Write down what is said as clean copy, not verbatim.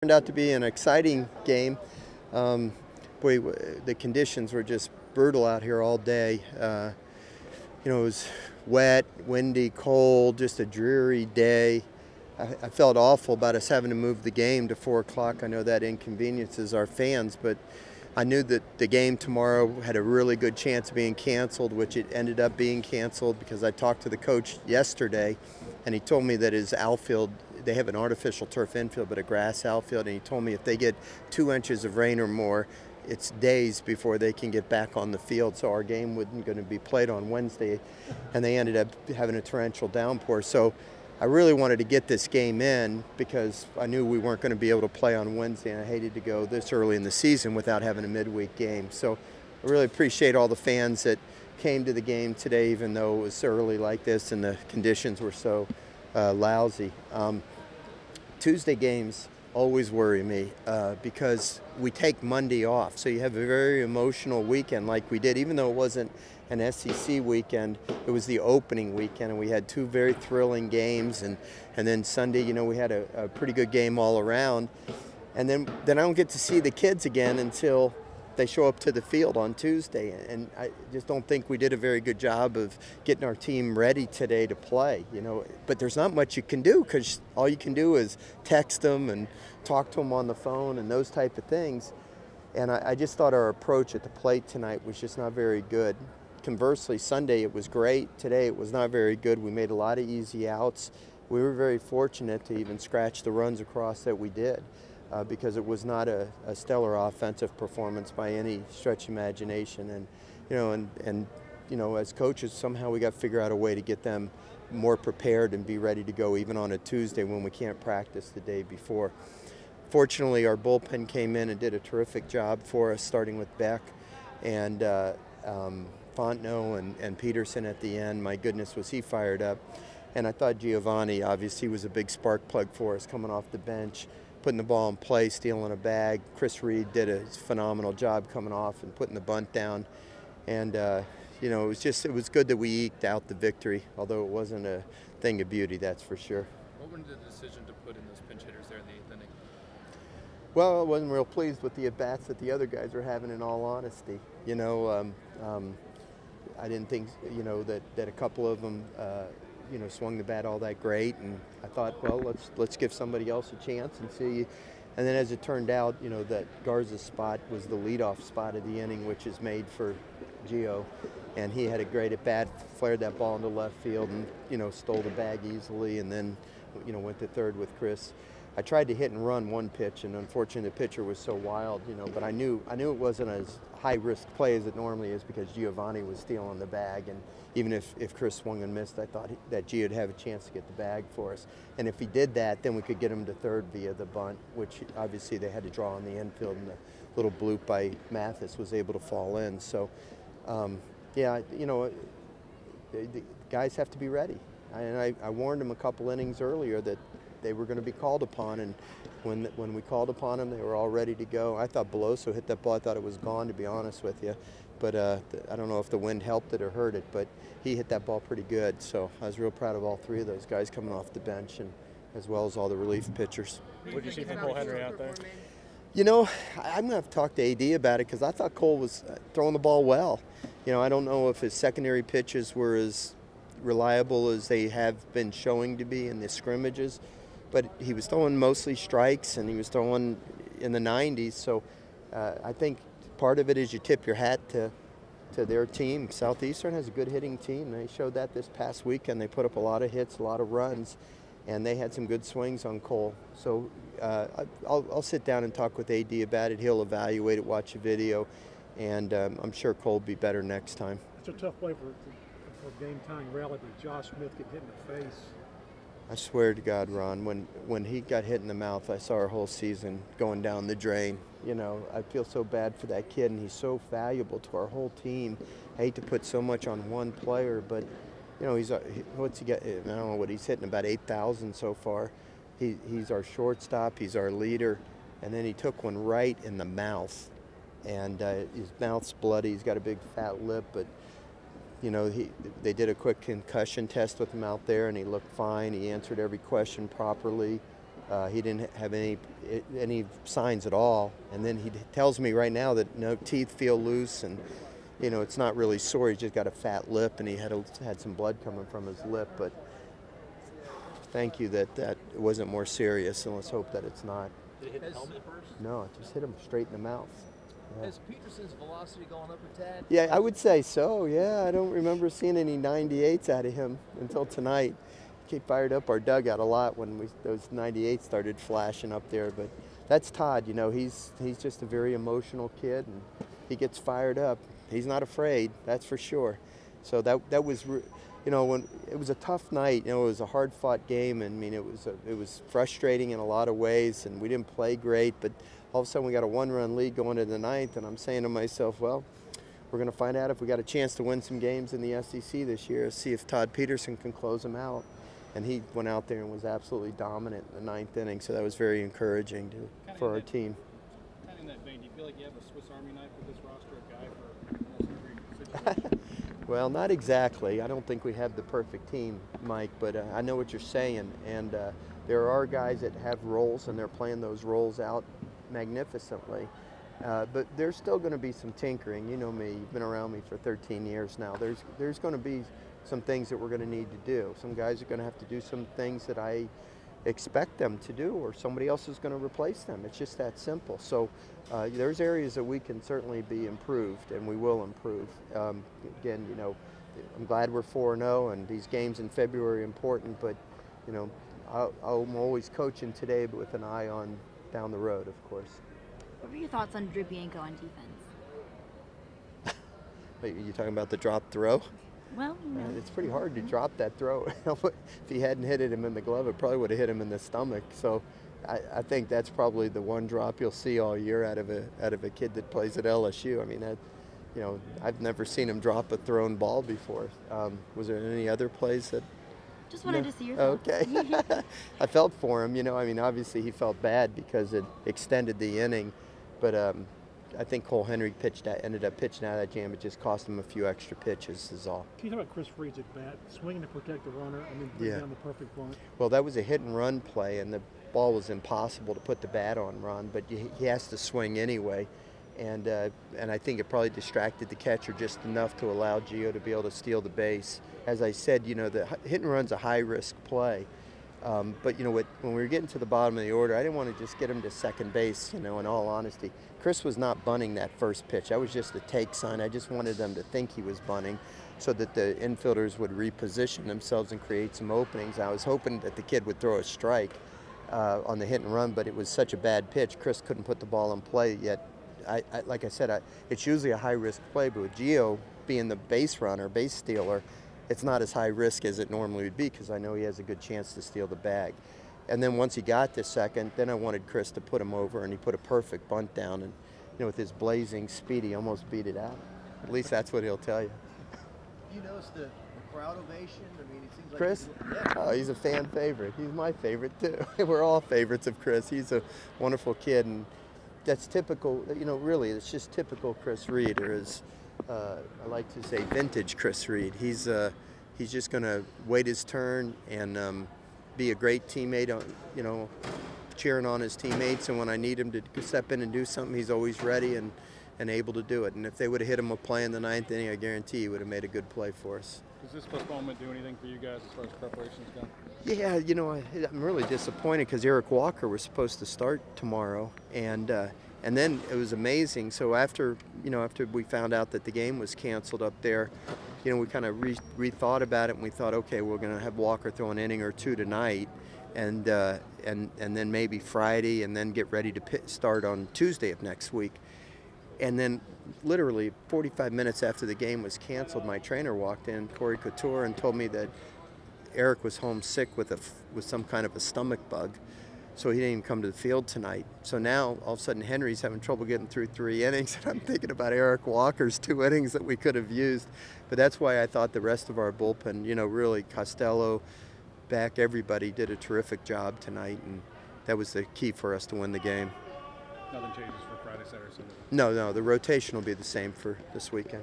Turned out to be an exciting game. Boy, the conditions were just brutal out here all day. It was wet, windy, cold, just a dreary day. I felt awful about us having to move the game to 4 o'clock. I know that inconveniences our fans, but I knew that the game tomorrow had a really good chance of being canceled, which it ended up being canceled because I talked to the coach yesterday, and he told me that his outfield, they have an artificial turf infield but a grass outfield, and he told me if they get 2 inches of rain or more, it's days before they can get back on the field. So our game wasn't going to be played on Wednesday, and they ended up having a torrential downpour. So I really wanted to get this game in because I knew we weren't going to be able to play on Wednesday, and I hated to go this early in the season without having a midweek game. So I really appreciate all the fans that came to the game today, even though it was early like this and the conditions were so lousy. Tuesday games always worry me because we take Monday off. So you have a very emotional weekend like we did, even though it wasn't an SEC weekend. It was the opening weekend, and we had 2 very thrilling games. And then Sunday, we had a pretty good game all around. And then I don't get to see the kids again until they show up to the field on Tuesday, and I just don't think we did a very good job of getting our team ready today to play, But there's not much you can do because all you can do is text them and talk to them on the phone and those type of things. And I just thought our approach at the plate tonight was just not very good. Conversely, Sunday it was great. Today it was not very good. We made a lot of easy outs. We were very fortunate to even scratch the runs across that we did. Because it was not a stellar offensive performance by any stretch of imagination, and as coaches, somehow we got to figure out a way to get them more prepared and be ready to go even on a Tuesday when we can't practice the day before. Fortunately, our bullpen came in and did a terrific job for us, starting with Beck and Fontenot and Peterson at the end. My goodness, was he fired up. And I thought Giovanni obviously was a big spark plug for us coming off the bench, putting the ball in play, stealing a bag. Chris Reed did a phenomenal job coming off and putting the bunt down. And, it was good that we eked out the victory, although it wasn't a thing of beauty, that's for sure. What went into the decision to put in those pinch hitters there in the 8th inning? Well, I wasn't real pleased with the at-bats that the other guys were having, in all honesty. I didn't think, that a couple of them, swung the bat all that great, and I thought, well, let's give somebody else a chance and see. And then as it turned out, that Garza's spot was the leadoff spot of the inning, which is made for Gio, and he had a great at bat, flared that ball into left field, and stole the bag easily, and then went to third with Chris. I tried to hit and run one pitch, and unfortunately the pitcher was so wild, but I knew it wasn't as high-risk play as it normally is because Giovanni was stealing the bag, and even if Chris swung and missed, I thought that Gio would have a chance to get the bag for us. And if he did that, then we could get him to third via the bunt, which obviously they had to draw on the infield, and the little bloop by Mathis was able to fall in. So, the guys have to be ready. And I warned them a couple innings earlier that they were going to be called upon, and when we called upon them, they were all ready to go. I thought Beloso hit that ball. I thought it was gone, to be honest with you. But I don't know if the wind helped it or hurt it, but he hit that ball pretty good. So I was real proud of all 3 of those guys coming off the bench, and as well as all the relief pitchers. What did you see from Cole Henry out there? I'm going to have to talk to AD about it because I thought Cole was throwing the ball well. I don't know if his secondary pitches were as reliable as they have been showing to be in the scrimmages, but he was throwing mostly strikes, and he was throwing in the 90s. So I think part of it is you tip your hat to their team. Southeastern has a good hitting team. They showed that this past weekend. They put up a lot of hits, a lot of runs, and they had some good swings on Cole. So I'll sit down and talk with AD about it. He'll evaluate it, watch a video, and I'm sure Cole will be better next time. It's a tough play for game-tying rally, but Josh Smith get hit in the face. I swear to God, Ron, when he got hit in the mouth, I saw our whole season going down the drain. I feel so bad for that kid, and he's so valuable to our whole team. I hate to put so much on one player, but what's he got? I don't know what he's hitting, about 8,000 so far. He's our shortstop, he's our leader, and then he took one right in the mouth, and his mouth's bloody. He's got a big fat lip, but they did a quick concussion test with him out there, and he looked fine. He answered every question properly. He didn't have any signs at all, and then he tells me right now that teeth feel loose, and it's not really sore. He just got a fat lip, and he had some blood coming from his lip. But thank you that it wasn't more serious, and let's hope that it's not. Did it hit the helmet first? No, it just hit him straight in the mouth. Yeah. Is Peterson's velocity going up a tad? Yeah, I would say so. Yeah, I don't remember seeing any 98s out of him until tonight. He fired up our dugout a lot when those 98s started flashing up there. But that's Todd. He's just a very emotional kid, and he gets fired up. He's not afraid, that's for sure. So that was, when it was a tough night. It was a hard-fought game, and it was frustrating in a lot of ways, and we didn't play great. But all of a sudden, we got a one-run lead going into the ninth, and I'm saying to myself, well, we're going to find out if we got a chance to win some games in the SEC this year. See if Todd Peterson can close them out. And he went out there and was absolutely dominant in the ninth inning, so that was very encouraging for our team. Kind of in that vein, do you feel like you have a Swiss Army knife with this roster, a guy for almost every situation? Well, not exactly. I don't think we have the perfect team, Mike, but I know what you're saying. And there are guys that have roles, and they're playing those roles out magnificently. But there's still going to be some tinkering. You know me. You've been around me for 13 years now. There's going to be some things that we're going to need to do. Some guys are going to have to do some things that I expect them to do, or somebody else is going to replace them. It's just that simple. So there's areas that we can certainly be improved, and we will improve. Again, I'm glad we're 4-0, and these games in February are important, but I'm always coaching today, but with an eye on down the road, of course. What were your thoughts on Dribienko on defense? Wait, are you talking about the drop throw? Well, it's pretty hard to drop that throw. If he hadn't hit him in the glove, it probably would have hit him in the stomach. So I think that's probably the one drop you'll see all year out of a kid that plays at LSU. I mean, I've never seen him drop a thrown ball before. Was there any other plays that? Just wanted to see your thoughts. Okay. I felt for him. Obviously he felt bad because it extended the inning, but I think Cole Henry ended up pitching out of that jam. It just cost him a few extra pitches is all. Can you talk about Chris Reed's at bat, swinging to protect the runner, bring down the perfect bunt? Well, that was a hit and run play, and the ball was impossible to put the bat on run, but he has to swing anyway. And I think it probably distracted the catcher just enough to allow Gio to be able to steal the base. As I said, the hit and run's a high-risk play. But when we were getting to the bottom of the order, I didn't want to just get him to second base, in all honesty. Chris was not bunting that first pitch. That was just a take sign. I just wanted them to think he was bunting so that the infielders would reposition themselves and create some openings. I was hoping that the kid would throw a strike on the hit and run, but it was such a bad pitch. Chris couldn't put the ball in play yet. Like I said, it's usually a high-risk play, but with Gio being the base runner, base stealer, it's not as high risk as it normally would be because I know he has a good chance to steal the bag. And then once he got to second, then I wanted Chris to put him over, and he put a perfect bunt down. And with his blazing speed, he almost beat it out. At least that's what he'll tell you. You notice the crowd ovation? It seems like Chris? Yeah. Oh, he's a fan favorite. He's my favorite too. We're all favorites of Chris. He's a wonderful kid, and that's typical. Really, it's just typical Chris Reed, or as I like to say, vintage Chris Reed. He's just going to wait his turn and be a great teammate. Cheering on his teammates, and when I need him to step in and do something, he's always ready and able to do it. And if they would have hit him a play in the ninth inning, I guarantee he would have made a good play for us. Does this postponement do anything for you guys as far as preparations go? Yeah, I'm really disappointed because Eric Walker was supposed to start tomorrow, and then it was amazing. So after we found out that the game was canceled up there, we kind of rethought about it, and we thought, okay, we're going to have Walker throw an inning or two tonight, and then maybe Friday, and then get ready to start on Tuesday of next week. And then literally 45 minutes after the game was canceled, my trainer walked in, Corey Couture, and told me that Eric was home sick with some kind of a stomach bug, so he didn't even come to the field tonight. So now all of a sudden Henry's having trouble getting through 3 innings, and I'm thinking about Eric Walker's 2 innings that we could have used. But that's why I thought the rest of our bullpen, really Costello, Beck, everybody did a terrific job tonight, and that was the key for us to win the game. Nothing changes for Friday, Saturday, Sunday? No, the rotation will be the same for this weekend.